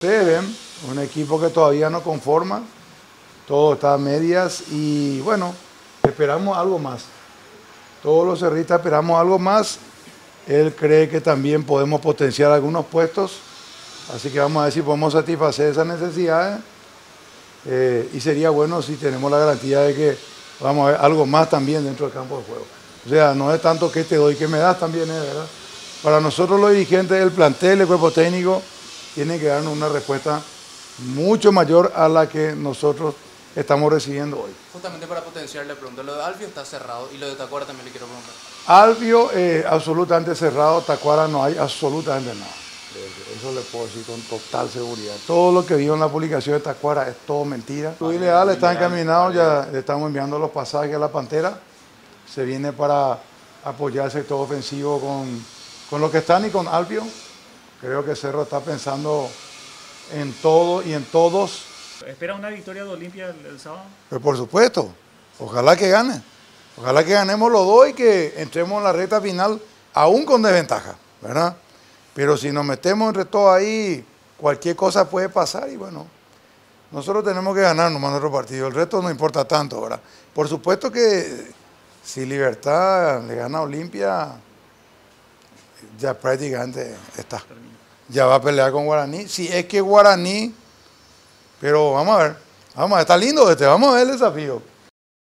Ustedes ven, un equipo que todavía no conforma, todo está a medias y bueno, esperamos algo más. Todos los cerristas esperamos algo más. Él cree que también podemos potenciar algunos puestos, así que vamos a ver si podemos satisfacer esas necesidades. Y sería bueno si tenemos la garantía de que vamos a ver algo más también dentro del campo de juego. O sea, no es tanto que te doy, que me das también, ¿verdad? Para nosotros los dirigentes del plantel, el cuerpo técnico, tienen que darnos una respuesta mucho mayor a la que nosotros estamos recibiendo hoy. Justamente para potenciar, le pregunto, lo de Alfio está cerrado y lo de Tacuara también le quiero preguntar. Alfio absolutamente cerrado, Tacuara no hay absolutamente nada. Eso le puedo decir con total seguridad. Todo lo que vio en la publicación de Tacuara es todo mentira. Luis Leal está encaminado, ya le estamos enviando los pasajes a la Pantera. Se viene para apoyar el sector ofensivo con lo que están y con Alfio. Creo que Cerro está pensando en todo y en todos. ¿Espera una victoria de Olimpia el sábado? Pero por supuesto, ojalá que gane. Ojalá que ganemos los dos y que entremos en la recta final aún con desventaja, ¿verdad? Pero si nos metemos entre todos ahí, cualquier cosa puede pasar y bueno, nosotros tenemos que ganar nomás nuestro partido. El resto no importa tanto, ¿verdad? Por supuesto que si Libertad le gana a Olimpia, ya prácticamente está. Ya va a pelear con Guaraní. Si es que Guaraní, pero vamos a ver, está lindo vamos a ver el desafío.